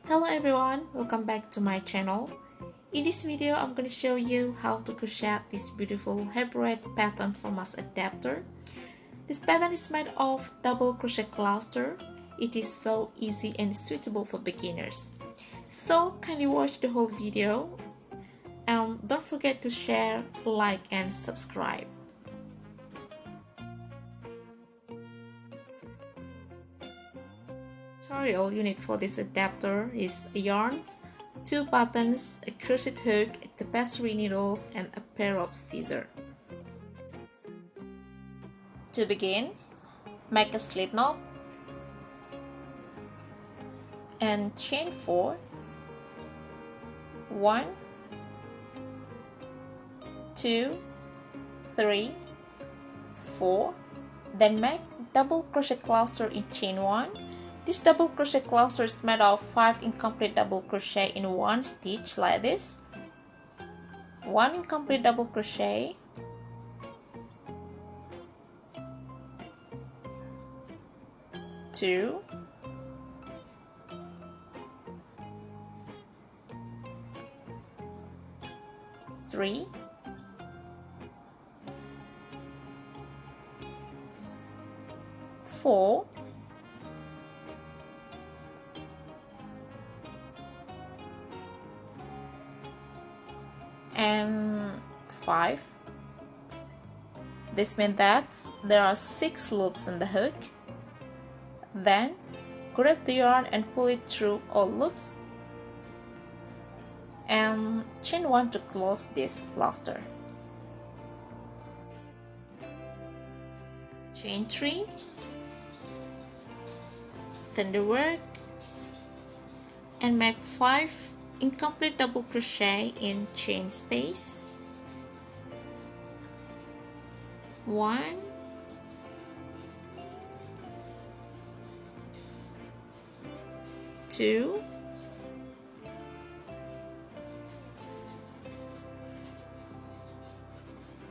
Hello everyone, welcome back to my channel. In this video, I'm going to show you how to crochet this beautiful hybrid pattern for mask adapter. This pattern is made of double crochet cluster. It is so easy and suitable for beginners. So kindly watch the whole video and don't forget to share, like and subscribe. Tutorial you need for this adapter is yarns, 2 buttons, a crochet hook, tapestry needles and a pair of scissors. To begin, make a slip knot and chain 4, 1, 2, 3, 4, then make double crochet cluster in chain 1. This double crochet cluster is made of 5 incomplete double crochet in one stitch like this. 1 incomplete double crochet, 2, 3, 4, and 5. This means that there are 6 loops in the hook. Then grab the yarn and pull it through all loops and chain 1 to close this cluster. Chain 3, then the work and make 5 incomplete double crochet in chain space. 1, 2,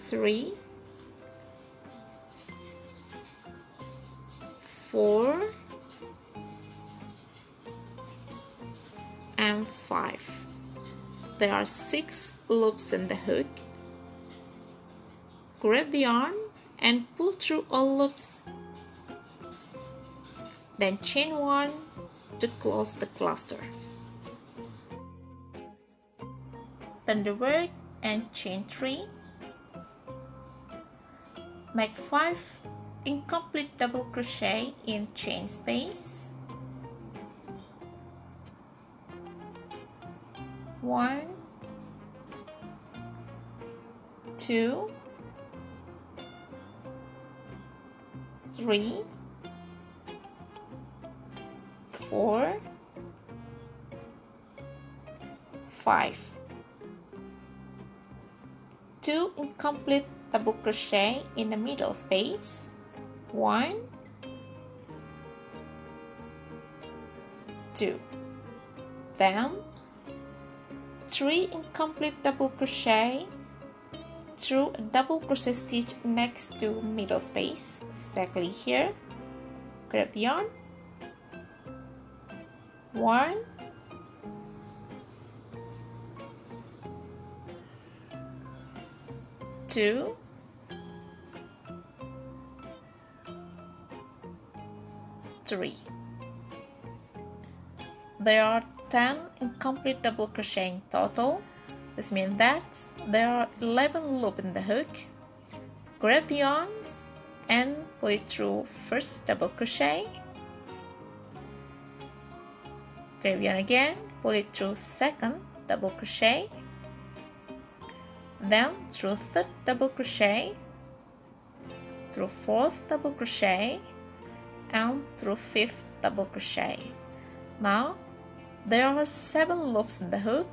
3, 4, and 5. There are 6 loops in the hook. Grab the yarn and pull through all loops. Then chain 1 to close the cluster. Then the work and chain 3. Make 5 incomplete double crochet in chain space. 1, 2, 3, 4, 5. 2 incomplete double crochet in the middle space. 1, 2. Then 3 incomplete double crochet through a double crochet stitch next to middle space, exactly here. Grab the yarn, 1, 2, 3. There are 10 incomplete double crochet in total. This means that there are 11 loops in the hook. Grab the yarns and pull it through first double crochet. Grab yarn again, pull it through second double crochet. Then through third double crochet, through fourth double crochet, and through fifth double crochet. Now there are 7 loops in the hook.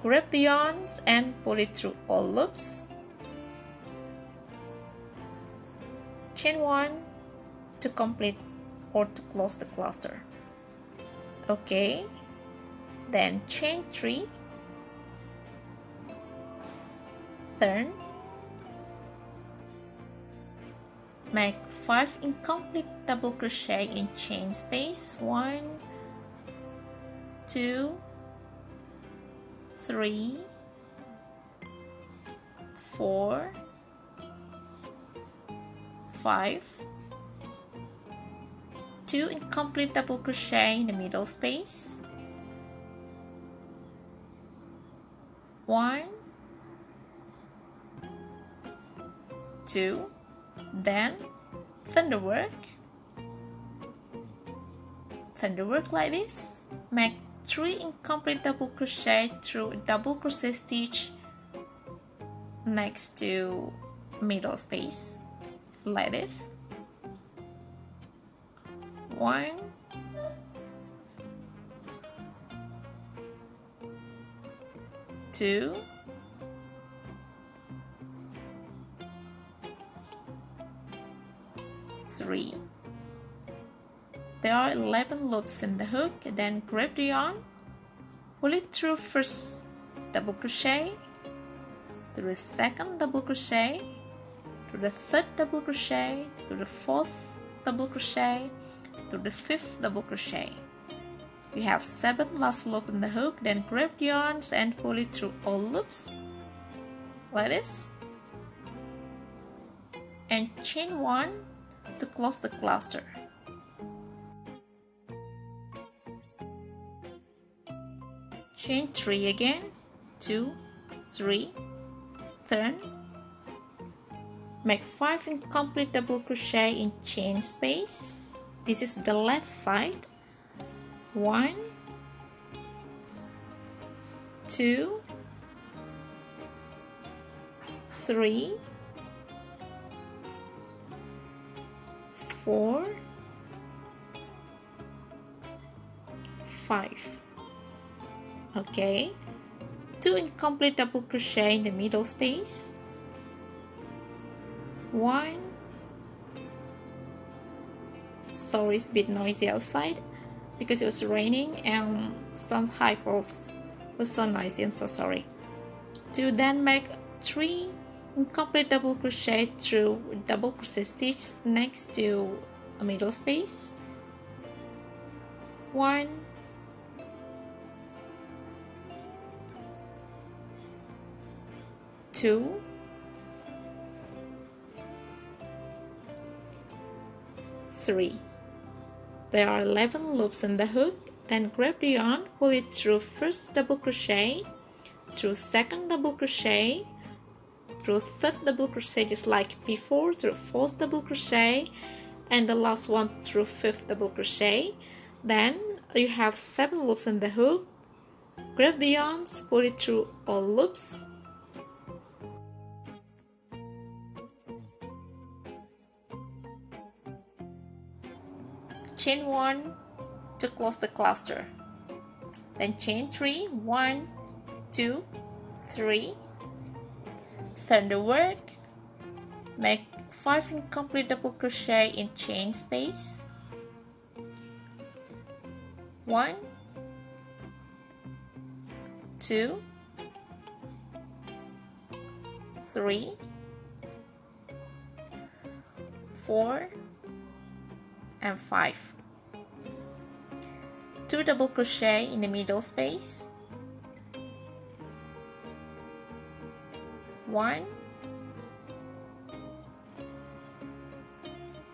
Grab the yarns and pull it through all loops. Chain 1 to complete or to close the cluster. Okay, then chain 3, turn, make 5 incomplete double crochet in chain space, 1, 2, 3, 4, 5, 2 incomplete double crochet in the middle space, 1, 2, then thunderwork like this. Make 3 incomplete double crochet through a double crochet stitch next to middle space like this. 1, 2, 3. There are 11 loops in the hook. Then grab the yarn, pull it through first double crochet, through the second double crochet, through the third double crochet, through the fourth double crochet, through the fifth double crochet. You have 7 last loops in the hook. Then grab the yarns and pull it through all loops like this, and chain 1 to close the cluster. Chain 3 again, 2, 3, turn, make 5 incomplete double crochet in chain space. This is the left side. 1, 2, 3, 4, 5. Okay, 2 incomplete double crochet in the middle space, 1, sorry it's a bit noisy outside because it was raining and some vehicles was so noisy, I'm so sorry. 2, then make 3 incomplete double crochet through double crochet stitch next to a middle space, 1, 2, 3. There are 11 loops in the hook. Then grab the yarn, pull it through first double crochet, through second double crochet, through third double crochet just like before, through fourth double crochet, and the last one through fifth double crochet. Then you have 7 loops in the hook. Grab the yarns, pull it through all loops, chain 1 to close the cluster, then chain 3, 1, 2, 3, turn the work, make 5 incomplete double crochet in chain space, 1, 2, 3, 4, and 5. 2 double crochet in the middle space, 1,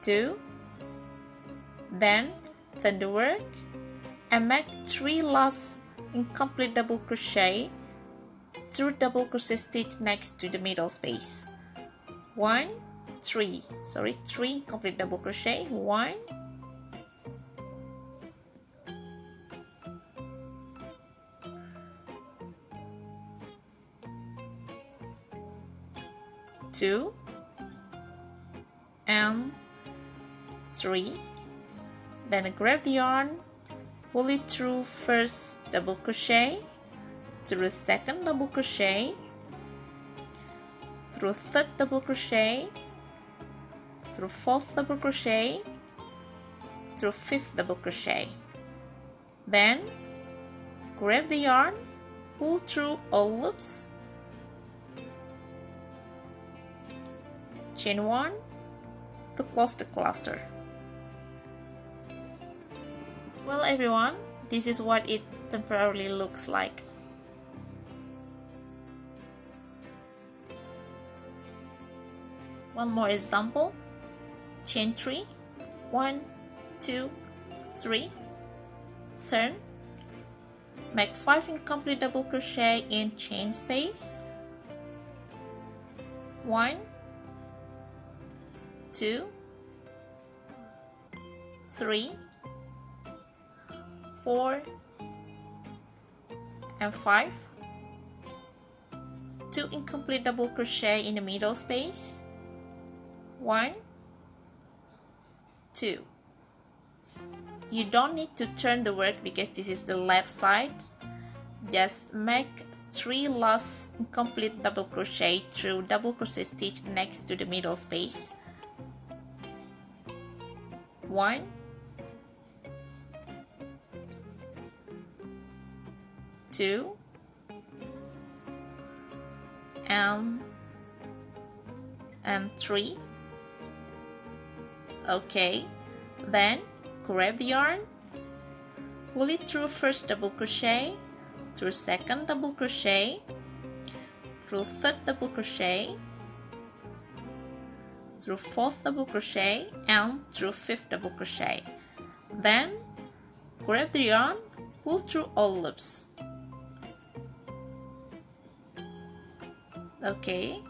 2, then turn the work and make 3 last incomplete double crochet through double crochet stitch next to the middle space. 3 incomplete double crochet, 1, 2, and 3. Then grab the yarn, pull it through first double crochet, through second double crochet, through third double crochet, through fourth double crochet, through fifth double crochet. Then grab the yarn, pull through all loops, chain 1 to close the cluster. Well everyone, this is what it temporarily looks like. One more example. Chain 3, 1, 2, 3, turn, make 5 incomplete double crochet in chain space, 1, 2, 3, 4, and 5, 2 incomplete double crochet in the middle space, 1, 2. You don't need to turn the work because this is the left side. Just make 3 last incomplete double crochet through double crochet stitch next to the middle space. 1, 2, and 3. Okay, then grab the yarn, pull it through first double crochet, through second double crochet, through third double crochet, through fourth double crochet, and through fifth double crochet. Then grab the yarn, pull through all loops. Okay.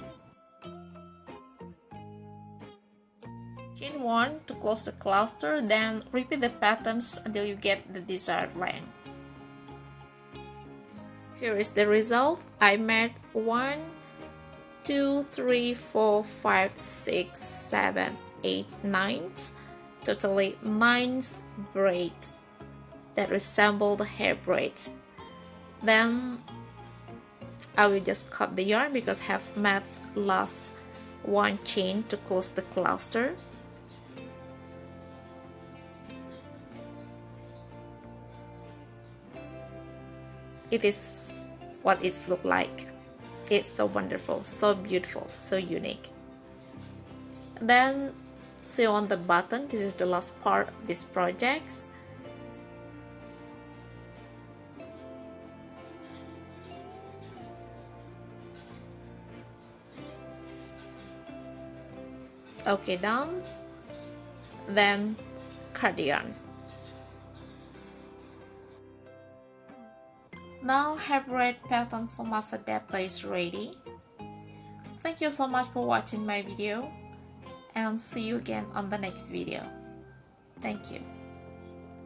Chain 1 to close the cluster, then repeat the patterns until you get the desired length. Here is the result. I made 1, 2, 3, 4, 5, 6, 7, 8, 9, totally 9 braids that resemble the hair braids. Then I will just cut the yarn because I have made last 1 chain to close the cluster. It is what it's look like. It's so wonderful, so beautiful, so unique. Then sew on the button. This is the last part of this project. Okay, done. Then cut the yarn. Now hair braid pattern for mass adapter is ready. Thank you so much for watching my video and see you again on the next video. Thank you.